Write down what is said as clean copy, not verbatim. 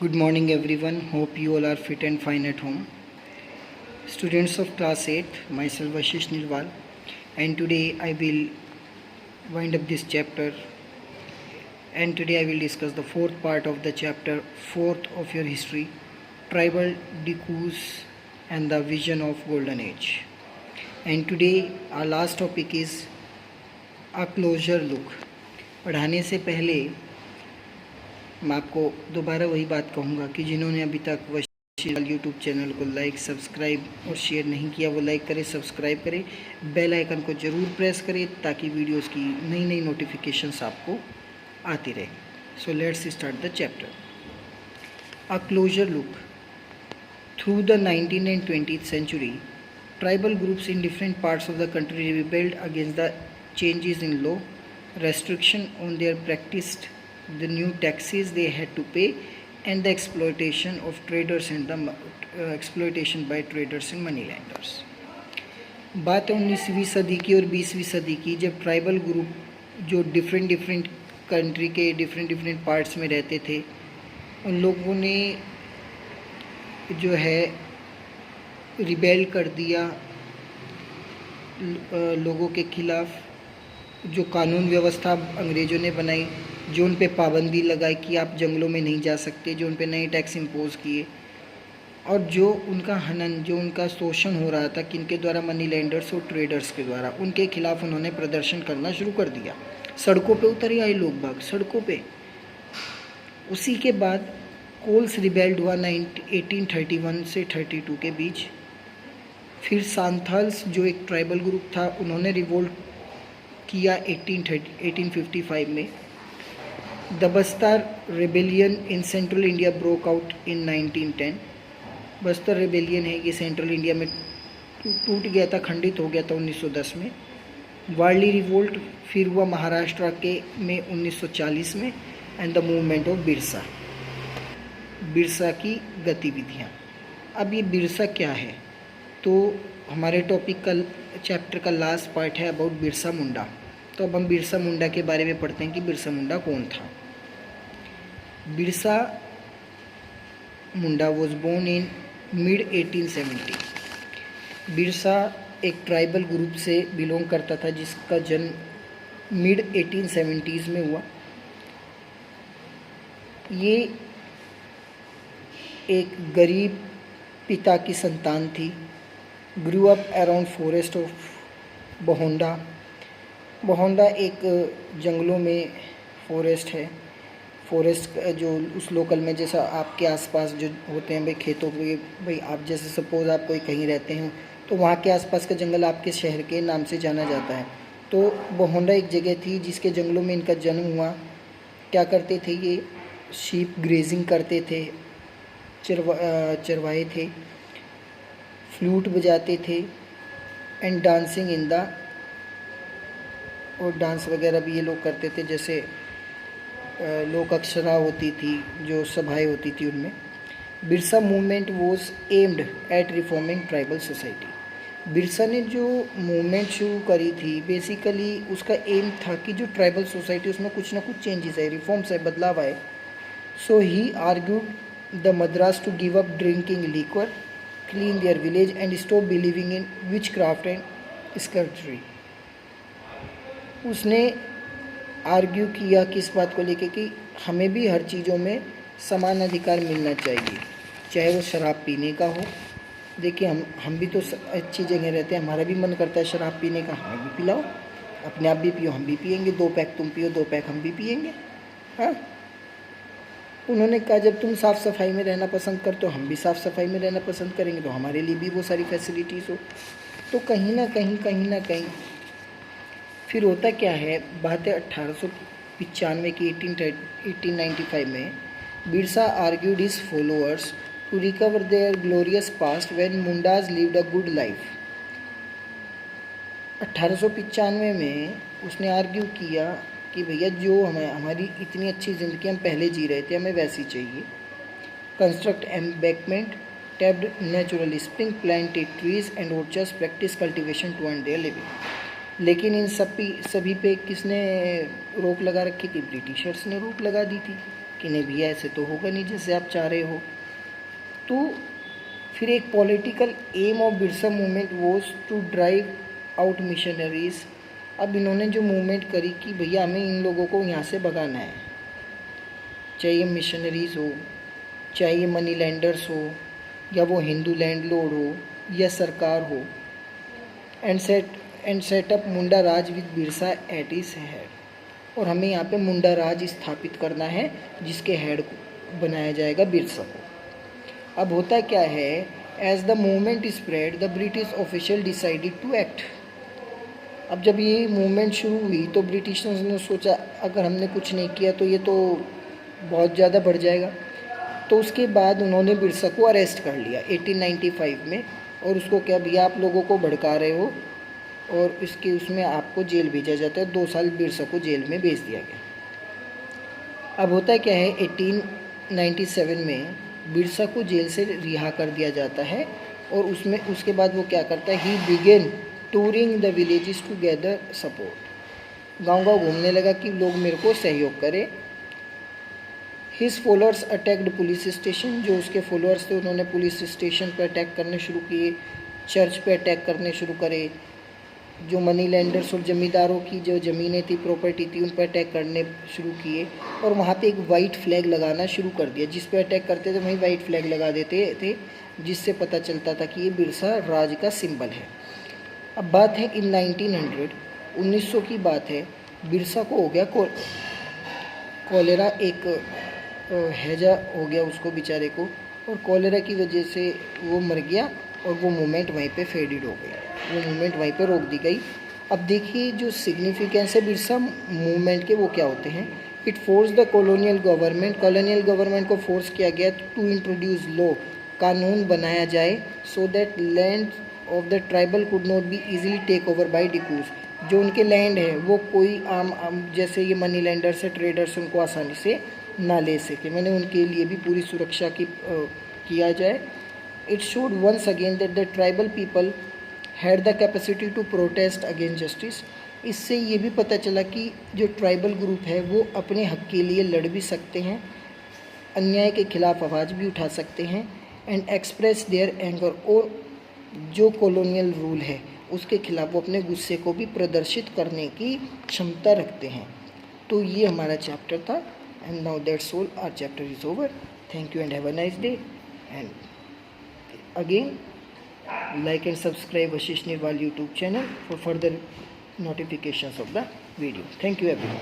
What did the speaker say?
Good morning everyone. Hope you all are fit and fine at home. Students of class 8, myself Ashish Nirwal, and today I will wind up this chapter, and today I will discuss the fourth part of the chapter, fourth of your history, tribal decus and the vision of golden age. And today our last topic is a closer look. पढ़ाने से पहले मैं आपको दोबारा वही बात कहूँगा कि जिन्होंने अभी तक वशील यूट्यूब चैनल को लाइक, सब्सक्राइब और शेयर नहीं किया वो लाइक करें, सब्सक्राइब करें, बेल आइकन को ज़रूर प्रेस करें ताकि वीडियोस की नई नई नोटिफिकेशंस आपको आती रहे. So let's start the chapter. A closure look. Through the 19th and 20th century, tribal groups in different parts of the country rebelled against the changes in law, restriction on their practiced, the new taxes they had to pay, and the exploitation of traders and the exploitation by traders and money lenders. बात है 19वीं सदी की और 20वीं सदी की, जब tribal group जो डिफरेंट कंट्री के डिफरेंट पार्ट्स में रहते थे उन लोगों ने जो है रिबेल कर दिया लोगों के खिलाफ. जो कानून व्यवस्था अंग्रेज़ों ने बनाई, जो उन पे पाबंदी लगाई कि आप जंगलों में नहीं जा सकते, जो उन पे नए टैक्स इम्पोज़ किए, और जो उनका हनन, जो उनका शोषण हो रहा था किनके द्वारा, मनी लेंडर्स और ट्रेडर्स के द्वारा, उनके खिलाफ उन्होंने प्रदर्शन करना शुरू कर दिया. सड़कों पे उतर आए लोग बाग, सड़कों पे. उसी के बाद कोल्स रिबेल्ड हुआ 1831 से 32 के बीच. फिर सांथाल्स जो एक ट्राइबल ग्रुप था उन्होंने रिवोल्ट किया 1855 में. The Bastar rebellion in central India broke out in 1910. Bastar rebellion है ये सेंट्रल इंडिया में टूट गया था, खंडित हो गया था 1910 में. वारली रिवोल्ट फिर हुआ महाराष्ट्र के में 1940 में. And the movement of Birsa, Birsa की गतिविधियाँ. अब ये बिरसा क्या है, तो हमारे टॉपिक का चैप्टर का लास्ट पार्ट है अबाउट बिरसा मुंडा. तो अब हम बिरसा मुंडा के बारे में पढ़ते हैं कि बिरसा मुंडा कौन था. Birsa Munda was born in mid 1870. Birsa एक ट्राइबल ग्रुप से बिलोंग करता था जिसका जन्म मिड 1870s में हुआ. ये एक गरीब पिता की संतान थी. Grew up around forest of Bahonda. Bahonda एक जंगलों में फॉरेस्ट है. फॉरेस्ट जो उस लोकल में जैसा आपके आसपास जो होते हैं भाई खेतों के, भाई आप जैसे सपोज़ आप कोई कहीं रहते हैं तो वहाँ के आसपास का जंगल आपके शहर के नाम से जाना जाता है. तो बहोंडा एक जगह थी जिसके जंगलों में इनका जन्म हुआ. क्या करते थे ये, शीप ग्रेजिंग करते थे, चरवाए थे, फ्लूट बजाते थे, एंड डांसिंग इन द, और डांस वगैरह भी ये लोग करते थे. जैसे लोक अक्षरा होती थी, जो सभाएं होती थी उनमें. Birsa movement was aimed at reforming tribal society. Birsa ने जो मूवमेंट शुरू करी थी बेसिकली उसका एम था कि जो ट्राइबल सोसाइटी उसमें कुछ ना कुछ चेंजेस आए, रिफॉर्म्स आए, बदलाव आए. So he argued the Mundas to give up drinking liquor, clean their village and stop believing in witchcraft and sorcery. उसने आर्ग्यू किया कि इस बात को लेके कि हमें भी हर चीज़ों में समान अधिकार मिलना चाहिए, चाहे वो शराब पीने का हो. देखिए हम भी तो अच्छी जगह रहते हैं, हमारा भी मन करता है शराब पीने का, हमें भी पिलाओ. अपने आप भी पियो, हम भी पियेंगे. 2 पैक तुम पियो, 2 पैक हम भी पियेंगे. हाँ, उन्होंने कहा जब तुम साफ़ सफाई में रहना पसंद करते हो हम भी साफ़ सफाई में रहना पसंद करेंगे, तो हमारे लिए भी वो सारी फैसिलिटीज़ हो. तो कहीं ना कहीं फिर होता क्या है, बात है 1895 की 1895 में. Birsa argued his followers to recover their glorious past when Mundas lived a good life. 1895 में उसने आर्ग्यू किया कि भैया जो हमारी इतनी अच्छी ज़िंदगी हम पहले जी रहे थे हमें वैसी चाहिए. Construct embankment, tapped natural spring, planted trees and orchards, practice cultivation to earn their living. लेकिन इन सभी पे किसने रोक लगा रखी थी? ब्रिटिशर्स ने रोक लगा दी थी कि नहीं भैया ऐसे तो होगा नहीं जैसे आप चाह रहे हो। तो फिर एक political aim of Birsa movement was to drive out missionaries. अब इन्होंने जो मूवमेंट करी कि भैया हमें इन लोगों को यहाँ से भगाना है, चाहे ये मिशनरीज हो, चाहे ये मनी लैंडर्स हो, या वो हिंदू लैंडलॉर्ड हो, या सरकार हो, and set up Munda Raj with Birsa at its head. और हमें यहाँ पे मुंडा राज स्थापित करना है जिसके हेड को बनाया जाएगा बिरसा को। अब होता क्या है, as the movement spread the British official decided to act. अब जब ये मूवमेंट शुरू हुई तो ब्रिटिशर्स ने सोचा अगर हमने कुछ नहीं किया तो ये तो बहुत ज़्यादा बढ़ जाएगा। तो उसके बाद उन्होंने बिरसा को अरेस्ट कर लिया 1895 में, और उसको क्या भैया आप लोगों को भड़का रहे हो, और इसके उसमें आपको जेल भेजा जाता है। 2 साल बिरसा को जेल में भेज दिया गया। अब होता क्या है, 1897 में बिरसा को जेल से रिहा कर दिया जाता है, और उसके बाद वो क्या करता है, he began touring the villages to gather support. गांव घूमने लगा कि लोग मेरे को सहयोग करें। His followers attacked police station, जो उसके फॉलोअर्स थे उन्होंने पुलिस स्टेशन पर अटैक करने शुरू किए, चर्च पे अटैक करने शुरू करे, जो मनी लैंडर्स और ज़मींदारों की जो ज़मीनें थी, प्रॉपर्टी थी, उन पर अटैक करने शुरू किए, और वहाँ पे एक वाइट फ्लैग लगाना शुरू कर दिया। जिस पे अटैक करते थे वहीं वाइट फ्लैग लगा देते थे, जिससे पता चलता था कि ये बिरसा राज का सिंबल है। अब बात है इन 1900 की बात है, बिरसा को हो गया कॉलेरा, एक हैजा हो गया उसको बेचारे को, और कॉलेरा की वजह से वो मर गया, और वो मूवमेंट वहीं पे फेडिड हो गई, वो मूवमेंट वहीं पे रोक दी गई। अब देखिए जो सिग्निफिकेंस है बिरसा मूवमेंट के वो क्या होते हैं। It force the colonial government को फोर्स किया गया टू इंट्रोड्यूस लॉ, कानून बनाया जाए, so that land of the tribal could not be easily take over by dikus. जो उनके लैंड है वो कोई आम जैसे ये मनी लैंडर्स है, ट्रेडर्स, उनको आसानी से ना ले सके। मैंने उनके लिए भी पूरी सुरक्षा की किया जाए। It showed once again that the tribal people had the capacity to protest against justice. इससे ये भी पता चला कि जो ट्राइबल ग्रुप है वो अपने हक के लिए लड़ भी सकते हैं, अन्याय के खिलाफ आवाज़ भी उठा सकते हैं, एंड एक्सप्रेस देयर एंगर, और जो कॉलोनियल रूल है उसके खिलाफ वो अपने गुस्से को भी प्रदर्शित करने की क्षमता रखते हैं। तो ये हमारा चैप्टर था, and now that's all, our chapter is over. Thank you and have a nice day, and again like and subscribe Ashish Nirwal YouTube channel for further notifications of the video. Thank you everyone.